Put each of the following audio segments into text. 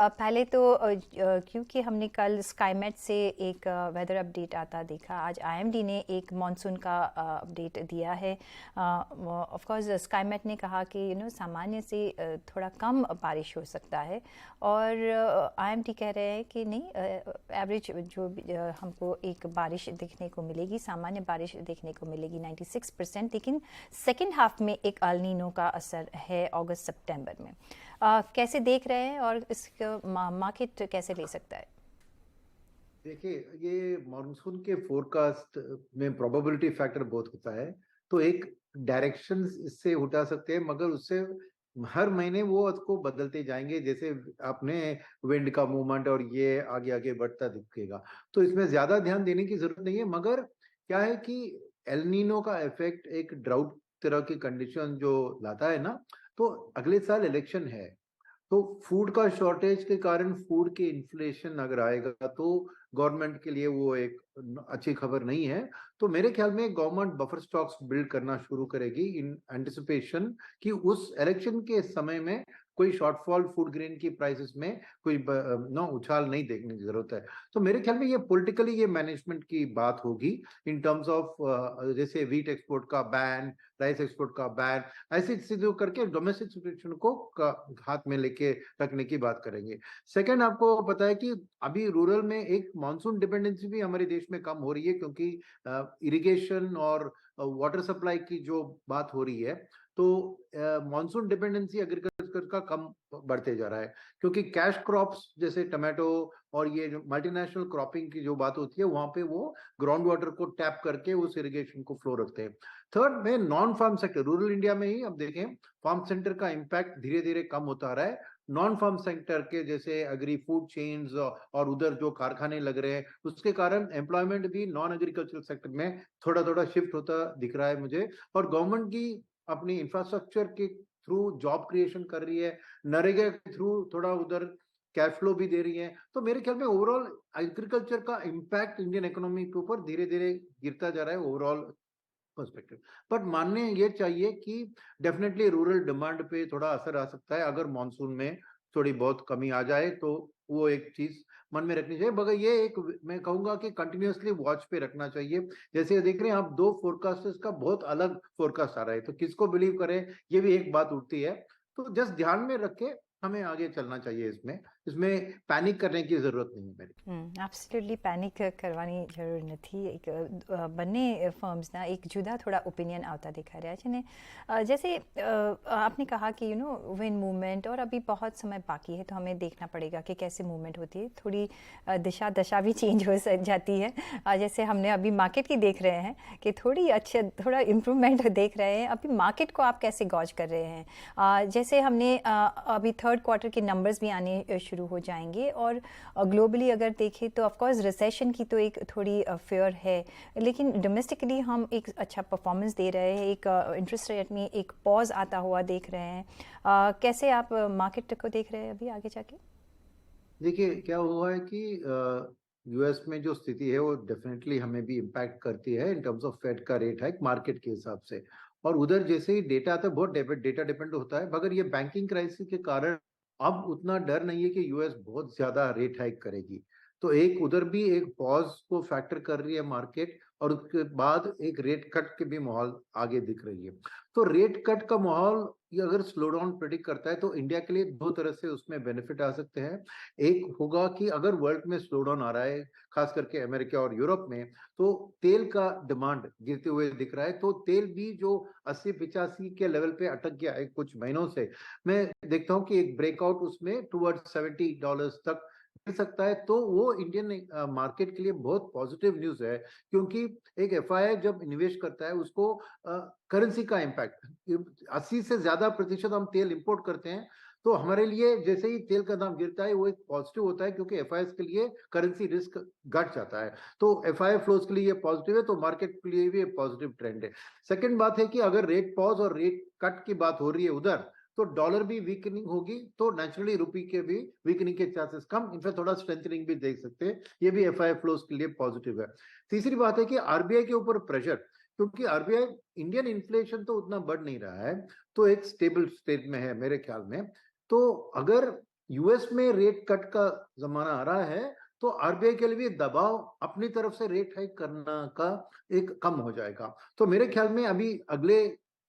पहले तो क्योंकि हमने कल स्काईमेट से एक वेदर अपडेट आता देखा, आज आईएमडी ने एक मॉनसून का अपडेट दिया है। ऑफ कोर्स स्काईमेट ने कहा कि सामान्य से थोड़ा कम बारिश हो सकता है, और आईएमडी कह रहे हैं कि नहीं, एवरेज जो हमको एक बारिश देखने को मिलेगी, सामान्य बारिश देखने को मिलेगी 96%, लेकिन सेकेंड हाफ में एक अल नीनो का असर है अगस्त सितंबर में। कैसे देख रहे हैं और इसका मार्केट कैसे ले सकता है? देखिए, ये मानसून के फोरकास्ट में प्रोबेबिलिटी फैक्टर बहुत होता है, तो एक डायरेक्शन इससे उठा सकते हैं, मगर उससे हर महीने वो उसको बदलते जाएंगे। जैसे आपने विंड का मूवमेंट और ये आगे आगे बढ़ता दिखेगा, तो इसमें ज्यादा ध्यान देने की जरूरत नहीं है। मगर क्या है कि एल नीनो का इफेक्ट एक ड्राउट तरह की कंडीशन जो लाता है ना, तो अगले साल इलेक्शन है, तो फूड का शॉर्टेज के कारण फूड के इन्फ्लेशन अगर आएगा तो गवर्नमेंट के लिए वो एक अच्छी खबर नहीं है। तो मेरे ख्याल में गवर्नमेंट बफर स्टॉक्स बिल्ड करना शुरू करेगी इन एंटिसिपेशन कि उस इलेक्शन के समय में कोई शॉर्टफॉल फूड ग्रेन की प्राइसेस में कोई उछाल नहीं देखने की जरूरत है। तो मेरे ख्याल में ये पॉलिटिकली ये मैनेजमेंट की बात होगी इन टर्म्स ऑफ जैसे वीट एक्सपोर्ट का बैन, राइस एक्सपोर्ट का बैन, ऐसी चीजों करके डोमेस्टिक सिचुएशन को हाथ में लेके रखने की बात करेंगे। सेकंड, आपको पता है कि अभी रूरल में एक मानसून डिपेंडेंसी भी हमारे देश में कम हो रही है, क्योंकि इरिगेशन और वाटर सप्लाई की जो बात हो रही है, तो मानसून डिपेंडेंसी एग्रीकल्चर का कम बढ़ते जा रहा है, क्योंकि कैश क्रॉप्स जैसे टमाटो और ये जो मल्टीनेशनल क्रॉपिंग की जो बात होती है, वहां पे वो ग्राउंड वाटर को टैप करके उस इरिगेशन को फ्लो रखते हैं। थर्ड में non farm sector, rural India में ही अब देखें फार्म सेक्टर का इम्पैक्ट धीरे धीरे कम होता रहा है। नॉन फार्म सेक्टर के जैसे अग्री फूड चेन्स और उधर जो कारखाने लग रहे हैं, उसके कारण एम्प्लॉयमेंट भी नॉन एग्रीकल्चरल सेक्टर में थोड़ा थोड़ा शिफ्ट होता दिख रहा है मुझे। और गवर्नमेंट की अपनी इंफ्रास्ट्रक्चर के थ्रू जॉब क्रिएशन कर रही है, नरेगा के थ्रू थोड़ा उधर कैश फ्लो भी दे रही है। तो मेरे ख्याल में ओवरऑल एग्रीकल्चर का इम्पैक्ट इंडियन इकोनॉमी के ऊपर धीरे धीरे गिरता जा रहा है ओवरऑल पर्सपेक्टिव। बट मानने ये चाहिए कि डेफिनेटली रूरल डिमांड पे थोड़ा असर आ सकता है अगर मॉनसून में थोड़ी बहुत कमी आ जाए, तो वो एक चीज मन में रखनी चाहिए। मगर ये एक मैं कहूंगा कि कंटिन्यूअसली वॉच पे रखना चाहिए। जैसे देख रहे हैं आप, दो फोरकास्टर्स का बहुत अलग फोरकास्ट आ रहा है, तो किसको बिलीव करें, ये भी एक बात उठती है। तो जस्ट ध्यान में रख के हमें आगे चलना चाहिए। इसमें इसमें पैनिक करने की जरूरत नहीं है मेरे। एब्सोल्युटली पैनिक करવાની જરૂર નથી। એક બંને ફર્મ્સના એક જુદા થોડા ઓપિનિયन આવતા दिखा રહ્યા છે ने। जैसे आपने कहा कि विंड मूवमेंट, और अभी बहुत समय बाकी है, तो हमें देखना पड़ेगा कि कैसे मूवमेंट होती है। थोड़ी दशा भी चेंज हो जाती है। जैसे हमने अभी मार्केट की देख रहे हैं कि थोड़ा इम्प्रूवमेंट देख रहे हैं। अभी मार्केट को आप कैसे गॉज कर रहे हैं? जैसे हमने अभी थर्ड क्वार्टर के नंबर्स भी आने शुरू हो जाएंगे, और ग्लोबली अगर देखें तो ऑफकोर्स रिसेशन की तो एक थोड़ी फेयर है, लेकिन डोमेस्टिकली हम एक अच्छा परफॉर्मेंस दे रहे हैं। एक इंटरेस्ट रेट में एक पॉज आता हुआ देख रहे हैं। कैसे आप मार्केट को देख रहे हैं अभी आगे जाके? देखिए, क्या हुआ है कि यूएस में जो स्थिति है वो डेफिनेटली हमें भी इम्पैक्ट करती है इन टर्म्स ऑफ फेड का रेट हाइक मार्केट के हिसाब से। और उधर जैसे ही डेटा आता है, बहुत डेटा डिपेंड होता है, मगर ये बैंकिंग क्राइसिस के कारण अब उतना डर नहीं है कि यूएस बहुत ज्यादा रेट हाइक करेगी। तो एक उधर भी एक पॉज को फैक्टर कर रही है मार्केट, और उसके बाद एक रेट कट के भी माहौल आगे दिख रही है। तो रेट कट का माहौल ये अगर स्लो डाउन प्रिडिक्ट करता है, तो इंडिया के लिए दो तरह से उसमें बेनिफिट आ सकते हैं। एक होगा कि अगर वर्ल्ड में स्लो डाउन आ रहा है, खास करके अमेरिका और यूरोप में, तो तेल का डिमांड गिरते हुए दिख रहा है। तो तेल भी जो 80-85 के लेवल पे अटक गया है कुछ महीनों से, मैं देखता हूं कि एक ब्रेकआउट उसमें टुवर्ड $70 तक मिल सकता है। तो वो इंडियन मार्केट के लिए बहुत पॉजिटिव न्यूज है, क्योंकि एक एफआईआई जब इन्वेस्ट करता है उसको करेंसी का इम्पैक्ट 80 से ज्यादा % हम तेल इंपोर्ट करते हैं, तो हमारे लिए जैसे ही तेल का दाम गिरता है वो एक पॉजिटिव होता है, क्योंकि एफआईएस के लिए करेंसी रिस्क घट जाता है। तो एफआईआई फ्लोज के लिए ये पॉजिटिव है, तो मार्केट के लिए भी एक पॉजिटिव ट्रेंड है। सेकंड बात है कि अगर रेट पॉज और रेट कट की बात हो रही है उधर, तो डॉलर भी वीकनिंग होगी, तो नेचुरली रुपी के भी वीकनिंग के चांसेस कम, इनफैक्ट थोड़ा स्ट्रेंथनिंग भी देख सकते हैं। ये भी एफआईआई फ्लोज के लिए पॉजिटिव है। तीसरी बात है कि आरबीआई के ऊपर प्रेशर, क्योंकि आरबीआई इंडियन इन्फ्लेशन तो उतना बढ़ नहीं रहा है, तो एक स्टेबल स्टेट में है मेरे ख्याल में। तो अगर यूएस में रेट कट का जमाना आ रहा है, तो आरबीआई के लिए भी दबाव अपनी तरफ से रेट हाइक करना का एक कम हो जाएगा। तो मेरे ख्याल में अभी अगले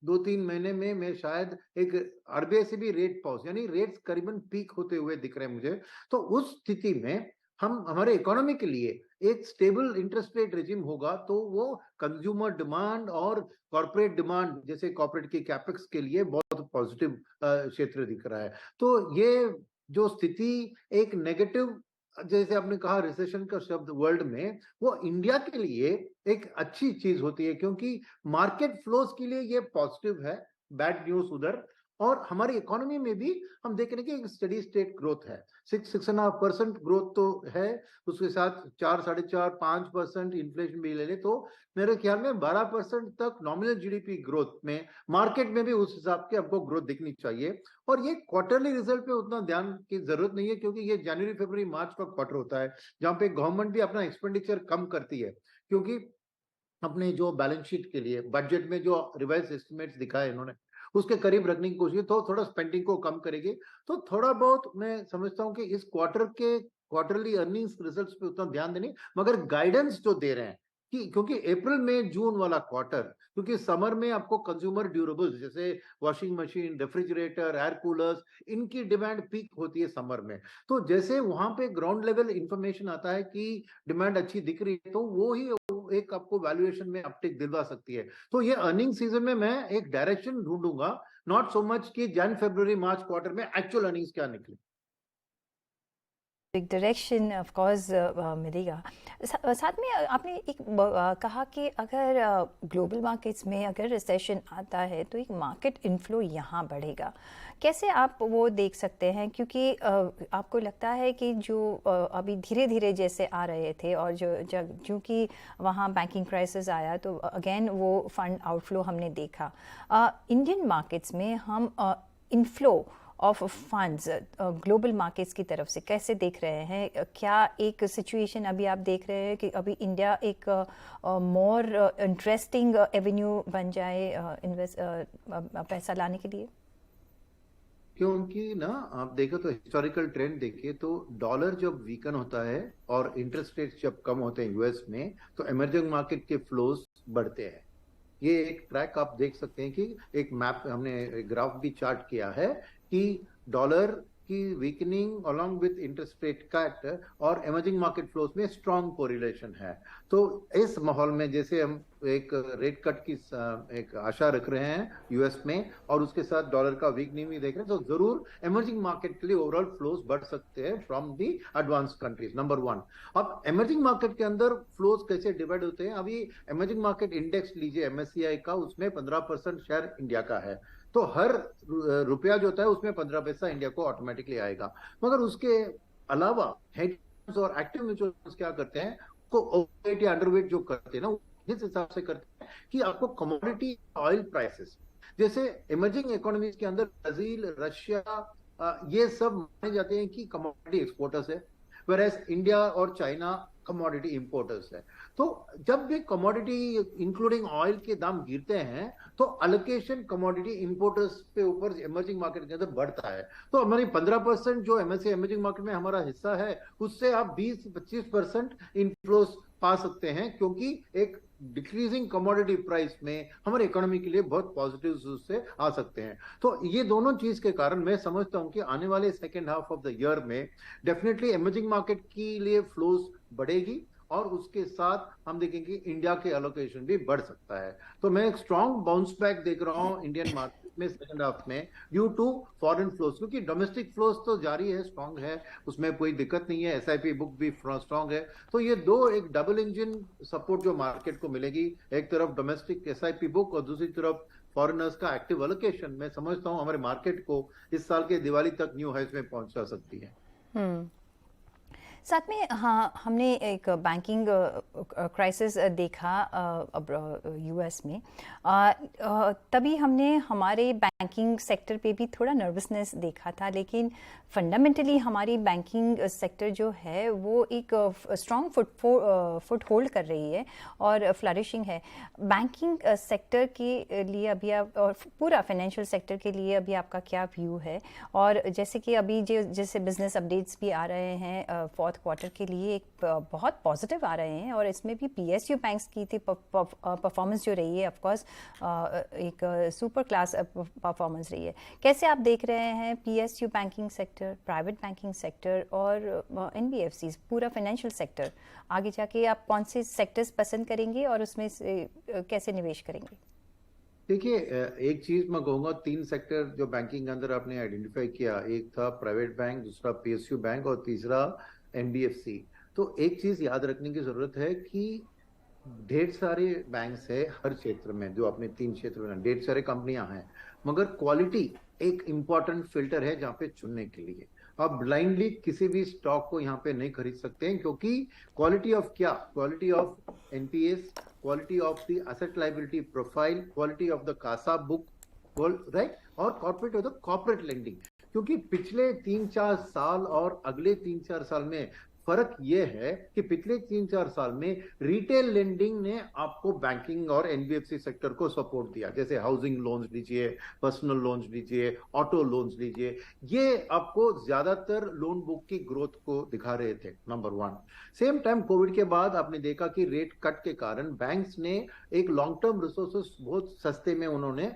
2-3 महीने में मैं शायद एक आरबीआई से भी रेट पॉज, यानी रेट्स करीबन पीक होते हुए दिख रहे हैं मुझे। तो उस स्थिति में हम हमारे इकोनॉमी के लिए एक स्टेबल इंटरेस्ट रेट रेजिम होगा, तो वो कंज्यूमर डिमांड और कॉर्पोरेट डिमांड, जैसे कॉर्पोरेट की कैपेक्स के लिए बहुत पॉजिटिव क्षेत्र दिख रहा है। तो ये जो स्थिति एक नेगेटिव, जैसे आपने कहा रिसेशन का शब्द वर्ल्ड में, वो इंडिया के लिए एक अच्छी चीज होती है, क्योंकि मार्केट फ्लोज के लिए ये पॉजिटिव है, बैड न्यूज उधर। और हमारी इकोनॉमी में भी हम देख रहे हैं कि एक स्टडी स्टेट ग्रोथ है, 6-6.5% ग्रोथ तो है, उसके साथ 4-4.5-5% इन्फ्लेशन भी ले ले तो मेरे ख्याल में 12% तक नॉमिनल जीडीपी ग्रोथ में मार्केट में भी उस हिसाब के आपको ग्रोथ दिखनी चाहिए। और ये क्वार्टरली रिजल्ट पे उतना ध्यान की जरूरत नहीं है, क्योंकि ये जनवरी फरवरी मार्च का क्वार्टर होता है जहां पे गवर्नमेंट भी अपना एक्सपेंडिचर कम करती है, क्योंकि अपने जो बैलेंस शीट के लिए बजट में जो रिवाइज एस्टिमेट्स दिखाए इन्होंने उसके करीब रखने की कोशिश, तो थोड़ा स्पेंडिंग को कम करेगी। तो थोड़ा बहुत मैं समझता हूँ कि इस क्वार्टर के क्वार्टरली अर्निंग्स रिजल्ट्स पे उतना ध्यान देने, मगर गाइडेंस जो दे रहे हैं कि क्योंकि अप्रैल में जून वाला क्वार्टर, क्योंकि समर में आपको कंज्यूमर ड्यूरेबल्स जैसे washing machine, refrigerator, air coolers, इनकी डिमांड पीक होती है समर में। तो जैसे वहां पे ग्राउंड लेवल इंफॉर्मेशन आता है कि डिमांड अच्छी दिख रही है, तो वो ही एक आपको वैल्यूएशन में अपटिक दिलवा सकती है। तो ये अर्निंग सीजन में मैं एक डायरेक्शन ढूंढूंगा, नॉट सो मच कि जन फरवरी मार्च क्वार्टर में एक्चुअल अर्निंग्स क्या निकले। एक डायरेक्शन ऑफ कोर्स मिलेगा। साथ में आपने एक कहा कि अगर ग्लोबल मार्केट्स में अगर रिसेशन आता है तो एक मार्केट इनफ्लो यहाँ बढ़ेगा। कैसे आप वो देख सकते हैं, क्योंकि आपको लगता है कि जो अभी धीरे धीरे जैसे आ रहे थे और जो कि वहाँ बैंकिंग क्राइसिस आया तो अगेन वो फंड आउटफ्लो हमने देखा। इंडियन मार्केट्स में हम inflow of funds global markets की तरफ से कैसे देख रहे हैं? क्या एक सिचुएशन अभी आप देख रहे हैं कि अभी इंडिया एक मोर इंटरेस्टिंग एवेन्यू बन जाए इन्वेस्ट पैसा लाने के लिए? क्योंकि ना आप देखो तो हिस्टोरिकल ट्रेंड देखिए तो डॉलर जब वीकन होता है और इंटरेस्ट रेट जब कम होते हैं यूएस में, तो इमर्जिंग मार्केट के फ्लोज बढ़ते हैं। ये एक ट्रैक आप देख सकते हैं कि एक मैप हमने ग्राफ भी चार्ट किया है कि डॉलर की weakening along with interest rate cut और इमर्जिंग मार्केट फ्लोज में स्ट्रॉन्ग कोरिलेशन है। तो इस माहौल में जैसे हम एक रेट कट की एक आशा रख रहे हैं यूएस में और उसके साथ डॉलर का वीकनिंग भी देख रहे हैं, तो जरूर इमर्जिंग मार्केट के लिए ओवरऑल फ्लोज बढ़ सकते हैं from the advance countries, number 1। अब इमर्जिंग मार्केट के अंदर फ्लोज कैसे डिवाइड होते हैं? अभी इमर्जिंग मार्केट इंडेक्स लीजिए एमएससीआई का, उसमें 15% शेयर इंडिया का है, तो हर रुपया जो होता है उसमें 15 पैसा इंडिया को ऑटोमेटिकली आएगा। मगर उसके अलावा हेज फंड्स और एक्टिव म्यूचुअल फंड्स क्या करते हैं, को ओवरवेट या अंडरवेट जो करते हैं ना, इस हिसाब से करते हैं कि आपको कमोडिटी ऑयल प्राइसेस, जैसे इमर्जिंग इकोनॉमीज के अंदर ब्राजील, रशिया, ये सब माने जाते हैं कि कमोडिटी एक्सपोर्टर्स है, वेरएज इंडिया और चाइना कमोडिटी इंपोर्टर्स है। तो जब भी कमोडिटी इंक्लूडिंग ऑयल के दाम गिरते हैं तो अलोकेशन कमोडिटी इंपोर्टर्स पे ऊपर इमर्जिंग मार्केट के अंदर बढ़ता है। तो हमारी 15% जो एमएससी इमर्जिंग मार्केट में हमारा हिस्सा है, उससे आप 20-25% इनफ्लोस पा सकते हैं, क्योंकि एक डिक्रीजिंग कमोडिटी प्राइस में हमारे इकोनॉमी के लिए बहुत पॉजिटिव से आ सकते हैं। तो ये दोनों चीज के कारण मैं समझता हूं कि आने वाले second half of the year में डेफिनेटली इमर्जिंग मार्केट के लिए फ्लोज बढ़ेगी और उसके साथ हम देखेंगे इंडिया के एलोकेशन भी बढ़ सकता है। तो मैं एक स्ट्रॉन्ग बाउंस बैक देख रहा हूं इंडियन मार्केट में सेकंड हाफ में ड्यू टू फॉरेन फ्लोज, क्योंकि डोमेस्टिक फ्लोज तो जारी है, स्ट्रॉन्ग है, उसमें कोई दिक्कत नहीं है, एसआईपी बुक भी स्ट्रॉन्ग है। तो ये दो एक डबल इंजन सपोर्ट जो मार्केट को मिलेगी, एक तरफ डोमेस्टिक एसआईपी बुक और दूसरी तरफ फॉरेनर्स का एक्टिव एलोकेशन, मैं समझता हूं हमारे मार्केट को इस साल के दिवाली तक न्यू हाइस में पहुंचा सकती है। साथ में हाँ, हमने एक बैंकिंग क्राइसिस देखा अब यूएस में। तभी हमने हमारे बैंकिंग सेक्टर पे भी थोड़ा नर्वसनेस देखा था, लेकिन फंडामेंटली हमारी बैंकिंग सेक्टर जो है वो एक स्ट्रॉन्ग फुट होल्ड कर रही है और फ्लरिशिंग है। बैंकिंग सेक्टर के लिए अभी आप और पूरा फाइनेंशियल सेक्टर के लिए अभी आपका क्या व्यू है? और जैसे कि अभी जो जैसे बिजनेस अपडेट्स भी आ रहे हैं फोर्थ क्वार्टर के लिए एक बहुत पॉजिटिव आ रहे हैं, और इसमें भी पीएसयू बैंक्स की थी परफॉर्मेंस जो रही है, ऑफ कोर्स एक सुपर क्लास परफॉर्मेंस रही है। कैसे आप देख रहे हैं PSU banking sector, private banking sector और एनबीएफसीज, पूरा फाइनेंशियल सेक्टर? आगे जाके आप कौन से सेक्टर्स पसंद करेंगे और उसमें से कैसे निवेश करेंगे? देखिए, एक चीज मैं कहूंगा, 3 सेक्टर जो बैंकिंग के अंदर आपने आइडेंटिफाई किया, एक था प्राइवेट बैंक, दूसरा पीएसयू बैंक और तीसरा एनबीएफसी। तो एक चीज याद रखने की जरूरत है कि ढेर सारे बैंक्स है हर क्षेत्र में, जो अपने 3 क्षेत्र में ढेर सारे कंपनियां हैं, मगर क्वालिटी एक इंपॉर्टेंट फिल्टर है जहां पे चुनने के लिए। आप ब्लाइंडली किसी भी स्टॉक को यहाँ पे नहीं खरीद सकते हैं, क्योंकि क्वालिटी ऑफ क्या, quality of NPS, quality of the asset liability profile, quality of the CASA book, right, और corporate of the corporate lending. क्योंकि पिछले 3-4 साल और अगले 3-4 साल में फर्क यह है कि पिछले 3-4 साल में रिटेल लेंडिंग ने आपको बैंकिंग और एनबीएफसी सेक्टर को सपोर्ट दिया। जैसे हाउसिंग लोन्स लीजिए, पर्सनल लोन्स लीजिए, ऑटो लोन्स लीजिए, ये आपको ज्यादातर लोन बुक की ग्रोथ को दिखा रहे थे, नंबर 1। सेम टाइम कोविड के बाद आपने देखा कि रेट कट के कारण बैंक्स ने एक लॉन्ग टर्म रिसोर्सेस बहुत सस्ते में उन्होंने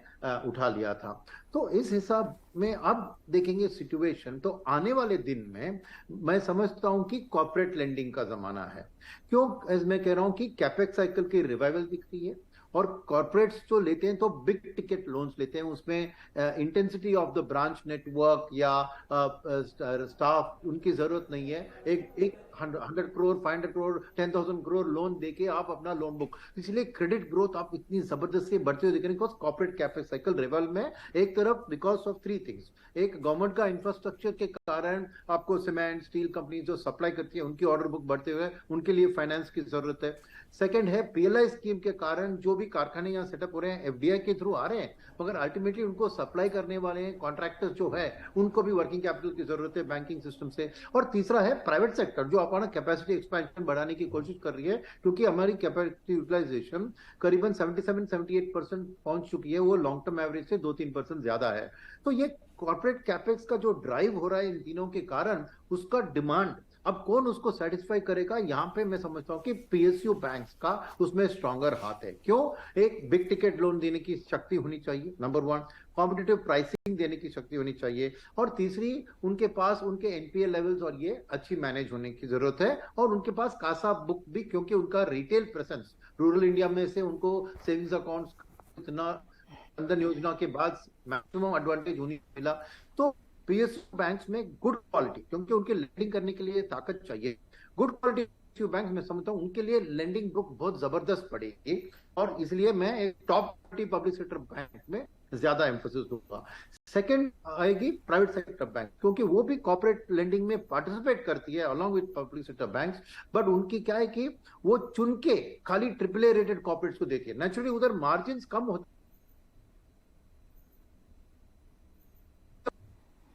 उठा लिया था। तो इस हिसाब में अब देखेंगे सिचुएशन, तो आने वाले दिन में मैं समझता हूं कि कॉर्पोरेट लेंडिंग का जमाना है। क्यों मैं कह रहा हूं कि कैपेक्स साइकिल की रिवाइवल दिख रही है, और कॉर्पोरेट्स जो लेते हैं तो बिग टिकट लोन्स लेते हैं, उसमें intensity of the branch network या स्टाफ उनकी जरूरत नहीं है। एक 100 करोड़, 500 करोड़, 10,000 करोड़ लोन देके आप अपना लोन बुक, इसलिए क्रेडिट ग्रोथ आप इतनी जबरदस्त से बढ़ते हुए दिख रहे हैं। Because corporate capex cycle revival में एक तरफ बिकॉज ऑफ 3 थिंग्स, एक गवर्नमेंट का इंफ्रास्ट्रक्चर के कारण आपको सीमेंट स्टील कंपनी जो सप्लाई करती है उनकी ऑर्डर बुक बढ़ते हुए, उनके लिए फाइनेंस की जरूरत है। सेकंड है पीएलआई स्कीम के कारण जो भी कारखाने यहाँ सेटअप हो रहे हैं एफडीआई के थ्रू आ रहे हैं, मगर अल्टीमेटली उनको सप्लाई करने वाले कॉन्ट्रैक्टर्स जो है उनको भी वर्किंग कैपिटल की जरूरत है बैंकिंग सिस्टम से। और तीसरा है प्राइवेट सेक्टर जो अपना कैपेसिटी एक्सपेंशन बढ़ाने की कोशिश कर रही है, क्योंकि हमारी कैपेसिटी यूटिलाइजेशन करीबन 77-78% पहुंच चुकी है, वो लॉन्ग टर्म एवरेज से 2-3% ज्यादा है। तो ये कॉर्पोरेट कैपेक्स का जो ड्राइव हो रहा है इन तीनों के कारण, उसका डिमांड अब कौन उसको सेटिस्फाई करेगा, यहां पे मैं समझता हूं कि पीएसयू बैंक्स का उसमें स्ट्रॉन्गर हाथ है। क्यों? एक बिग टिकट लोन देने की शक्ति होनी चाहिए, नंबर 1, कॉम्पिटिटिव प्राइसिंग देने की शक्ति होनी चाहिए, और तीसरी उनके पास उनके एनपीए लेवल्स और ये अच्छी मैनेज होने की जरूरत है, और उनके पास कासा बुक भी, क्योंकि उनका रिटेल प्रेजेंस रूरल इंडिया में से उनको सेविंग्स अकाउंट्स इतना जनधन योजना के बाद मैक्सिमम एडवांटेज होनी मिला। तो पीएसयू बैंक्स में गुड क्वालिटी, क्योंकि उनके लेंडिंग करने के लिए ताकत चाहिए, गुड क्वालिटी पीएसयू बैंक में समझता हूं उनके लिए लेंडिंग बुक बहुत जबरदस्त पड़ेगी, और इसलिए मैं एक top quality public sector bank में ज्यादा एम्फोसिस दूंगा। सेकंड आएगी प्राइवेट सेक्टर बैंक, क्योंकि वो भी कॉर्पोरेट लेंडिंग में पार्टिसिपेट करती है along with public sector banks, but उनकी क्या है कि वो चुन के खाली AAA रेटेड कॉर्पोरेट्स को देती है, नेचुरली उधर मार्जिन कम होते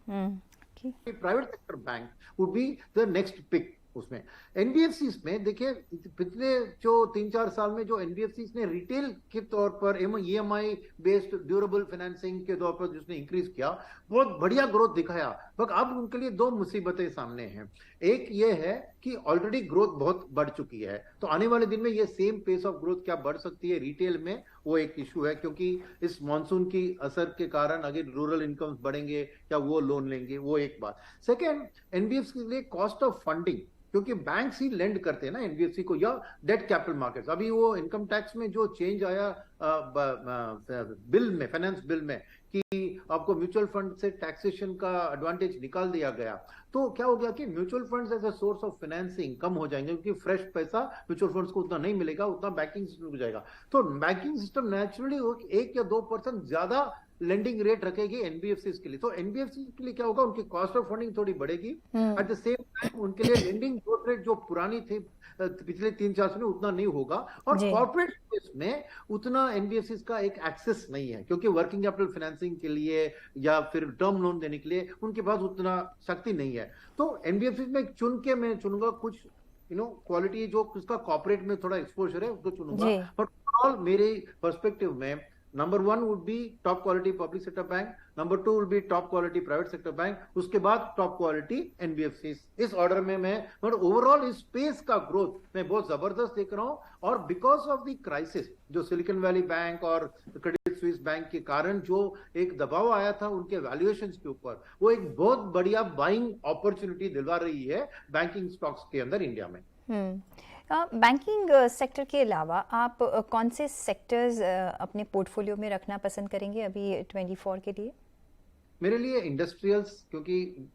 private sector bank would be the next pick. उसमें एनबीएफसी में देखिए, पिछले जो 3-4 साल में जो एनबीएफसी ने रिटेल के तौर पर ईएमआई बेस्ड ड्यूरेबल फाइनेंसिंग के तौर पर जिसने इंक्रीज किया, बहुत बढ़िया ग्रोथ दिखाया, मगर अब उनके लिए 2 मुसीबतें सामने हैं। एक ये है कि ऑलरेडी ग्रोथ बहुत बढ़ चुकी है, तो आने वाले दिन में ये सेम पेस ऑफ ग्रोथ क्या बढ़ सकती है रिटेल में, वो एक इशू है, क्योंकि इस मॉनसून की असर के कारण अगर रूरल इनकम्स बढ़ेंगे क्या वो लोन लेंगे, वो एक बात। सेकेंड, एनबीएफसी के लिए कॉस्ट ऑफ फंडिंग, क्योंकि बैंक्स ही लेंड करते हैं ना एनबीएफसी को, या डेट कैपिटल मार्केट्स। अभी वो इनकम टैक्स में जो चेंज आया बिल में, फाइनेंस बिल में, कि आपको म्यूचुअल फंड से टैक्सेशन का एडवांटेज निकाल दिया गया, तो क्या हो गया कि mutual funds as a source of financing कम हो जाएंगे, क्योंकि फ्रेश पैसा म्यूचुअल फंड्स को उतना नहीं मिलेगा, उतना बैंकिंग सिस्टम को जाएगा। तो बैंकिंग सिस्टम नेचुरली 1 या 2% ज्यादा लेंडिंग रेट रखेगी एनबीएफसी के लिए। तो एनबीएफसी के लिए क्या होगा, उनकी कॉस्ट ऑफ फंडिंग थोड़ी बढ़ेगी, एट द सेम टाइम उनके लिए लेंडिंग ग्रोथ रेट जो पुरानी थी पिछले 3-4 साल में उतना नहीं होगा, और जी कॉर्पोरेट स्पेस में उतना एनबीएफसी का एक एक्सेस नहीं है, क्योंकि वर्किंग कैपिटल फाइनेंसिंग के लिए या फिर टर्म लोन देने के लिए उनके पास उतना शक्ति नहीं है। तो एनबीएफसी में चुन के मैं चुनूंगा कुछ क्वालिटी जो उसका कॉर्पोरेट में थोड़ा एक्सपोजर है उसको चुनूंगा। जी बट ओवरऑल मेरे पर्सपेक्टिव में number 1 would be top quality public sector bank, number 2 will be top quality private sector bank, उसके बाद टॉप क्वालिटी एनबीएफसी। इस ऑर्डर में मैं, बट ओवरऑल इस स्पेस का ग्रोथ मैं बहुत जबरदस्त देख रहा हूं। और बिकॉज ऑफ द क्राइसिस जो सिलिकॉन वैली बैंक और क्रेडिट स्विस बैंक के कारण जो एक दबाव आया था उनके वैल्यूएशंस के ऊपर, वो एक बहुत बढ़िया बाइंग अपॉर्चुनिटी दिलवा रही है बैंकिंग स्टॉक्स के अंदर इंडिया में। बैंकिंग सेक्टर के अलावा आप कौन से सेक्टर्स अपने पोर्टफोलियो में रखना पसंद करेंगे अभी 24 के लिए? मेरे लिए इंडस्ट्रियल्स, क्योंकि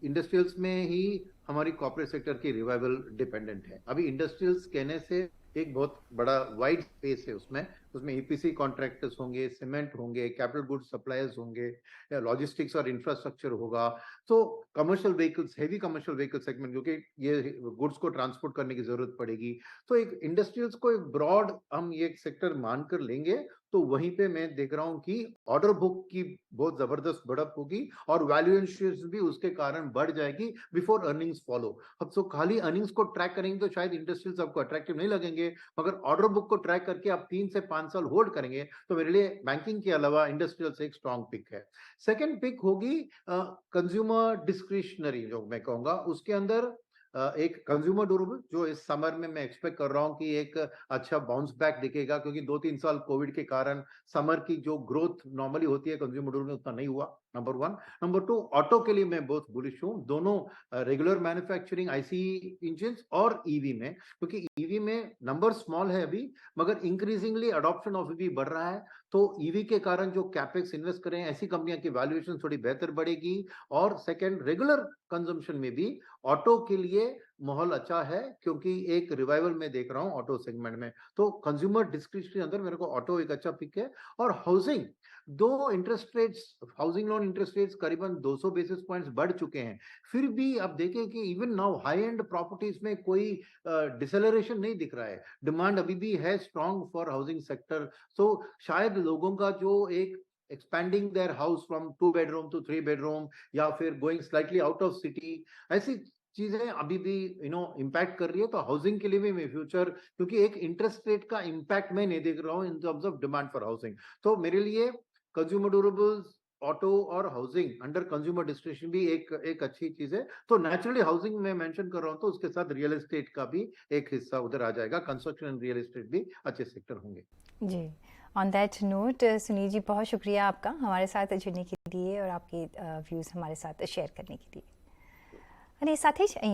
इंडस्ट्रियल्स में ही हमारी कॉर्पोरेट सेक्टर की रिवाइवल डिपेंडेंट है। अभी इंडस्ट्रियल्स कहने से एक बहुत बड़ा वाइड स्पेस है, उसमें ईपीसी कॉन्ट्रैक्टर्स होंगे, सीमेंट होंगे, कैपिटल गुड्स सप्लायर्स होंगे, या लॉजिस्टिक्स और इंफ्रास्ट्रक्चर होगा, तो commercial vehicles, heavy commercial vehicle segment, क्योंकि ये गुड्स को ट्रांसपोर्ट करने की जरूरत पड़ेगी। तो एक इंडस्ट्रियल्स को एक ब्रॉड हम ये सेक्टर मानकर लेंगे, तो वहीं पे मैं देख रहा हूं कि ऑर्डर बुक की बहुत जबरदस्त बढ़त होगी और वैल्यूएशन भी उसके कारण बढ़ जाएगी बिफोर अर्निंग्स फॉलो। अब तो खाली अर्निंग्स को ट्रैक करेंगे तो शायद इंडस्ट्रियल्स आपको अट्रैक्टिव नहीं लगेंगे, मगर ऑर्डर बुक को ट्रैक करके आप 3 से 5 साल होल्ड करेंगे तो मेरे लिए बैंकिंग के अलावा इंडस्ट्रियल्स एक स्ट्रॉन्ग पिक है। सेकेंड पिक होगी कंज्यूमर डिस्क्रिशनरी, जो मैं कहूंगा उसके अंदर एक कंज्यूमर ड्यूरेबल, जो इस समर में मैं एक्सपेक्ट कर रहा हूं कि एक अच्छा बाउंस बैक दिखेगा, क्योंकि 2-3 साल कोविड के कारण समर की जो ग्रोथ नॉर्मली होती है कंज्यूमर ड्यूरेबल में उतना नहीं हुआ, नंबर 1। नंबर 2, ऑटो के लिए मैं बहुत बुलिश हूं, दोनों रेगुलर मैन्युफैक्चरिंग आईसी इंजन और ईवी में, क्योंकि ईवी में नंबर स्मॉल है अभी, मगर इंक्रीजिंगली अडॉप्शन ऑफ ईवी बढ़ रहा है। तो ईवी के कारण जो कैपेक्स इन्वेस्ट करें ऐसी कंपनियों की वैल्यूएशन थोड़ी बेहतर बढ़ेगी। और सेकंड, रेगुलर कंजम्पशन में भी ऑटो के लिए माहौल अच्छा है, क्योंकि एक रिवाइवल में देख रहा हूं ऑटो सेगमेंट में। तो कंज्यूमर डिस्क्रिशनरी अंदर मेरे को ऑटो एक अच्छा पिक है। और हाउसिंग, दो interest rates, housing loan interest rates करीबन 200 बेसिस पॉइंट्स बढ़ चुके हैं, फिर भी आप देखें कि even now high and properties में कोई डिसेलरेशन नहीं दिख रहा है, डिमांड अभी भी है स्ट्रांग फॉर हाउसिंग सेक्टर। सो शायद लोगों का जो एक expanding their house from 2 bedroom to 3 bedroom, या फिर going slightly out of city, ऐसी चीजें अभी भी इम्पैक्ट कर रही है। तो हाउसिंग के लिए भी मैं फ्यूचर, क्योंकि एक इंटरेस्ट रेट का इम्पैक्ट मैं नहीं देख रहा हूं in terms of demand for housing. तो मेरे लिए कंज्यूमर ड्यूरेबल्स, ऑटो और हाउसिंग अंडर कंज्यूमर डिस्क्रिशनरी भी एक अच्छी चीज है। तो नेचुरली हाउसिंग में मेंशन कर रहा हूं, तो उसके साथ रियल एस्टेट का भी एक हिस्सा उधर आ जाएगा, कंस्ट्रक्शन एंड रियल एस्टेट भी अच्छे सेक्टर होंगे। जी, on that note Sunil ji, बहुत शुक्रिया आपका हमारे साथ जुड़ने के लिए और आपके व्यूज़ हमारे साथ शेयर करने के लिए। અને સાથે જ અહીંયા